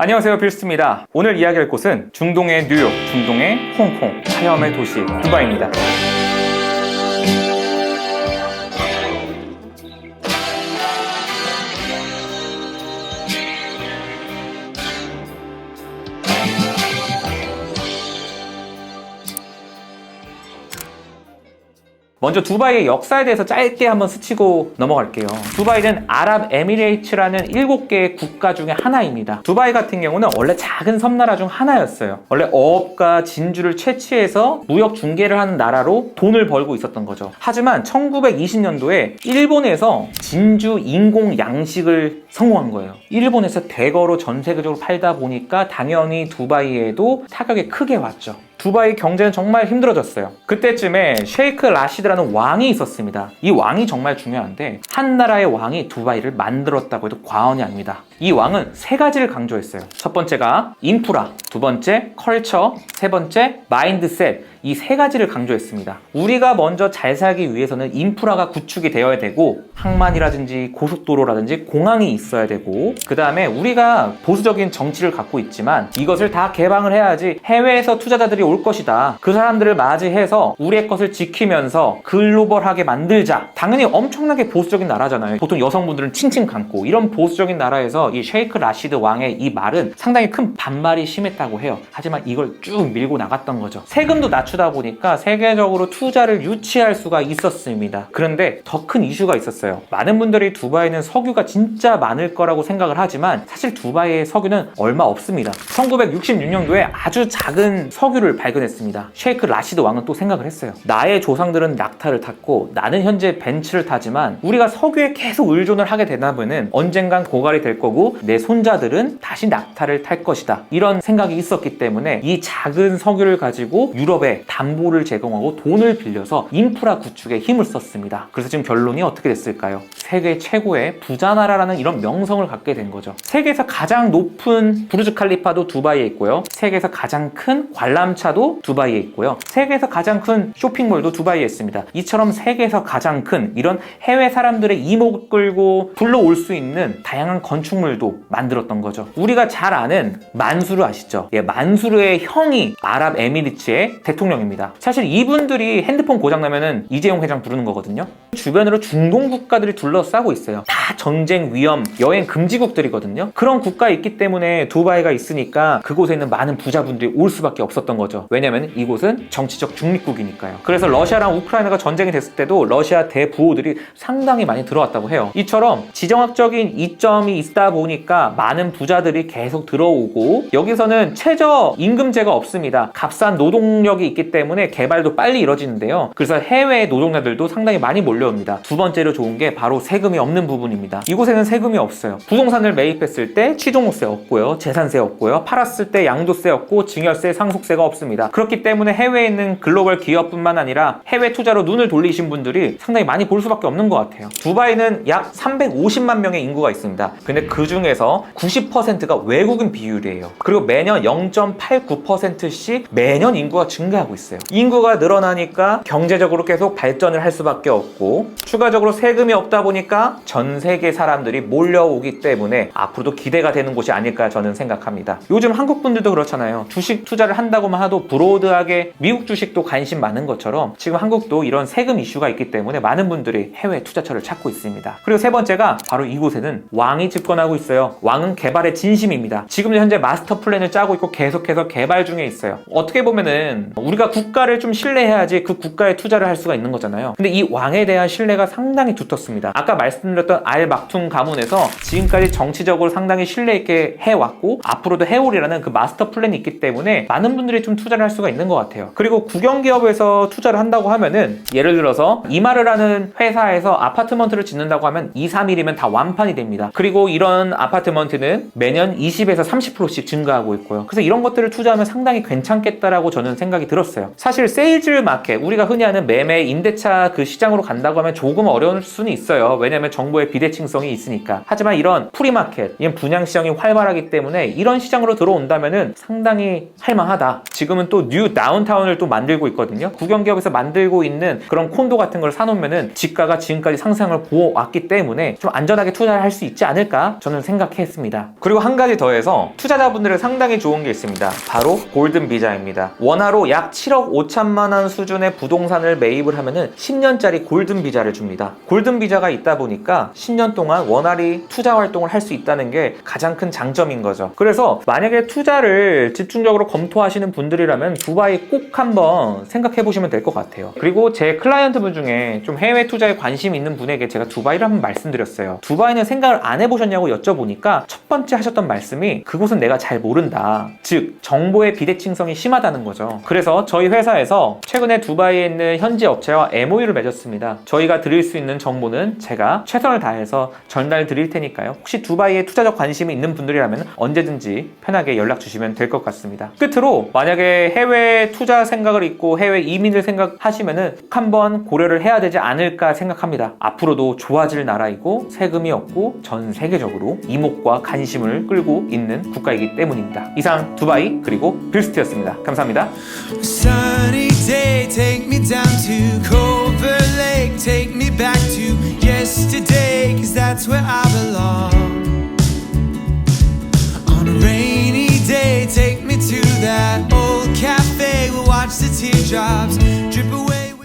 안녕하세요, 빌스트입니다. 오늘 이야기할 곳은 중동의 뉴욕, 중동의 홍콩, 화염의 도시 두바이입니다. 먼저 두바이의 역사에 대해서 짧게 한번 스치고 넘어갈게요. 두바이는 아랍에미레이츠라는 7개의 국가 중에 하나입니다. 두바이 같은 경우는 원래 작은 섬나라 중 하나였어요. 원래 어업과 진주를 채취해서 무역 중개를 하는 나라로 돈을 벌고 있었던 거죠. 하지만 1920년도에 일본에서 진주 인공 양식을 성공한 거예요. 일본에서 대거로 전 세계적으로 팔다 보니까 당연히 두바이에도 타격이 크게 왔죠. 두바이 경제는 정말 힘들어졌어요. 그때쯤에 셰이크 라시드라는 왕이 있었습니다. 이 왕이 정말 중요한데 한 나라의 왕이 두바이를 만들었다고 해도 과언이 아닙니다. 이 왕은 3가지를 강조했어요. 첫 번째가 인프라, 두 번째 컬처, 세 번째 마인드셋, 이 3가지를 강조했습니다. 우리가 먼저 잘 살기 위해서는 인프라가 구축이 되어야 되고 항만이라든지 고속도로라든지 공항이 있어야 되고 그 다음에 우리가 보수적인 정치를 갖고 있지만 이것을 다 개방을 해야지 해외에서 투자자들이 올 것이다. 그 사람들을 맞이해서 우리의 것을 지키면서 글로벌하게 만들자. 당연히 엄청나게 보수적인 나라잖아요. 보통 여성분들은 칭칭 감고 이런 보수적인 나라에서 이 셰이크 라시드 왕의 이 말은 상당히 큰 반발이 심했다고 해요. 하지만 이걸 쭉 밀고 나갔던 거죠. 세금도 낮추다 보니까 세계적으로 투자를 유치할 수가 있었습니다. 그런데 더 큰 이슈가 있었어요. 많은 분들이 두바이는 석유가 진짜 많을 거라고 생각을 하지만 사실 두바이의 석유는 얼마 없습니다. 1966년도에 아주 작은 석유를 발견했습니다. 셰이크 라시드 왕은 또 생각을 했어요. 나의 조상들은 낙타를 탔고 나는 현재 벤츠를 타지만 우리가 석유에 계속 의존을 하게 되다보면 언젠간 고갈이 될 거고 내 손자들은 다시 낙타를 탈 것이다. 이런 생각이 있었기 때문에 이 작은 석유를 가지고 유럽에 담보를 제공하고 돈을 빌려서 인프라 구축에 힘을 썼습니다. 그래서 지금 결론이 어떻게 됐을까요? 세계 최고의 부자 나라라는 이런 명성을 갖게 된 거죠. 세계에서 가장 높은 부르즈 칼리파도 두바이에 있고요. 세계에서 가장 큰 관람차도 두바이에 있고요. 세계에서 가장 큰 쇼핑몰도 두바이에 있습니다. 이처럼 세계에서 가장 큰 이런 해외 사람들의 이목을 끌고 불러올 수 있는 다양한 건축물도 만들었던 거죠. 우리가 잘 아는 만수르 아시죠? 만수르의 형이 아랍에미리츠의 대통령입니다. 사실 이분들이 핸드폰 고장나면은 이재용 회장 부르는 거거든요. 주변으로 중동 국가들이 둘러싸고 있어요. 다 전쟁 위험, 여행 금지국들이거든요. 그런 국가에 있기 때문에 두바이가 있으니까 그곳에 있는 많은 부자분들이 올 수밖에 없었던 거죠. 왜냐면 이곳은 정치적 중립국이니까요. 그래서 러시아랑 우크라이나가 전쟁이 됐을 때도 러시아 대부호들이 상당히 많이 들어왔다고 해요. 이처럼 지정학적인 이점이 있다 보니까 많은 부자들이 계속 들어오고 여기서는 최저 임금제가 없습니다. 값싼 노동력이 있기 때문에 개발도 빨리 이뤄지는데요. 그래서 해외 노동자들도 상당히 많이 몰려옵니다. 두 번째로 좋은 게 바로 세금이 없는 부분입니다. 이곳에는 세금이 없어요. 부동산을 매입했을 때 취등록세 없고요. 재산세 없고요. 팔았을 때 양도세 없고 증여세, 상속세가 없습니다. 그렇기 때문에 해외에 있는 글로벌 기업뿐만 아니라 해외 투자로 눈을 돌리신 분들이 상당히 많이 볼 수밖에 없는 것 같아요. 두바이는 약 350만 명의 인구가 있습니다. 근데 그 중에서 90%가 외국인 비율이에요. 그리고 매년 0.89%씩 매년 인구가 증가하고 있어요. 인구가 늘어나니까 경제적으로 계속 발전을 할 수밖에 없고 추가적으로 세금이 없다 보니까 전 세계 사람들이 몰려오기 때문에 앞으로도 기대가 되는 곳이 아닐까 저는 생각합니다. 요즘 한국 분들도 그렇잖아요. 주식 투자를 한다고만 해도 브로드하게 미국 주식도 관심 많은 것처럼 지금 한국도 이런 세금 이슈가 있기 때문에 많은 분들이 해외 투자처를 찾고 있습니다. 그리고 세 번째가 바로 이곳에는 왕이 집권하고 있어요. 왕은 개발의 진심입니다. 지금 현재 마스터 플랜을 짜고 있고 계속해서 개발 중에 있어요. 어떻게 보면은 우리가 국가를 좀 신뢰해야지 그 국가에 투자를 할 수가 있는 거잖아요. 근데 이 왕에 대한 신뢰가 상당히 두텁습니다. 아까 말씀드렸던 알 막퉁 가문에서 지금까지 정치적으로 상당히 신뢰 있게 해왔고 앞으로도 해오리라는 그 마스터 플랜이 있기 때문에 많은 분들이 좀 투자를 할 수가 있는 것 같아요. 그리고 국영기업에서 투자를 한다고 하면은 예를 들어서 이마르라는 회사에서 아파트먼트를 짓는다고 하면 2, 3일이면 다 완판이 됩니다. 그리고 이런 아파트먼트는 매년 20에서 30%씩 증가하고 있고요. 그래서 이런 것들을 투자하면 상당히 괜찮겠다라고 저는 생각이 들었어요. 늘었어요. 사실 세일즈 마켓, 우리가 흔히 하는 매매 임대차 그 시장으로 간다고 하면 조금 어려울 수는 있어요. 왜냐면 정보의 비대칭성이 있으니까. 하지만 이런 프리마켓, 이런 분양 시장이 활발하기 때문에 이런 시장으로 들어온다면은 상당히 할만하다. 지금은 또 뉴 다운타운을 또 만들고 있거든요. 국영기업에서 만들고 있는 그런 콘도 같은 걸 사놓으면은 지가가 지금까지 상승을 보아왔기 때문에 좀 안전하게 투자를 할 수 있지 않을까 저는 생각했습니다. 그리고 한 가지 더해서 투자자분들은 상당히 좋은 게 있습니다. 바로 골든 비자입니다. 원화로 약 7억 5천만 원 수준의 부동산을 매입을 하면은 10년짜리 골든 비자를 줍니다. 골든 비자가 있다 보니까 10년 동안 원활히 투자 활동을 할 수 있다는 게 가장 큰 장점인 거죠. 그래서 만약에 투자를 집중적으로 검토하시는 분들이라면 두바이 꼭 한번 생각해 보시면 될 것 같아요. 그리고 제 클라이언트 분 중에 좀 해외 투자에 관심 있는 분에게 제가 두바이를 한번 말씀드렸어요. 두바이는 생각을 안 해보셨냐고 여쭤보니까 첫 번째 하셨던 말씀이 그곳은 내가 잘 모른다. 즉 정보의 비대칭성이 심하다는 거죠. 그래서 저희 회사에서 최근에 두바이에 있는 현지 업체와 MOU를 맺었습니다. 저희가 드릴 수 있는 정보는 제가 최선을 다해서 전달 드릴 테니까요. 혹시 두바이에 투자적 관심이 있는 분들이라면 언제든지 편하게 연락 주시면 될 것 같습니다. 끝으로 만약에 해외 투자 생각을 있고 해외 이민을 생각하시면은 꼭 한번 고려를 해야 되지 않을까 생각합니다. 앞으로도 좋아질 나라이고 세금이 없고 전 세계적으로 이목과 관심을 끌고 있는 국가이기 때문입니다. 이상 두바이 그리고 빌스트였습니다. 감사합니다. Sunny day, take me down to Clover Lake, take me back to yesterday, 'cause that's where I belong. On a rainy day, take me to that old cafe, we'll watch the teardrops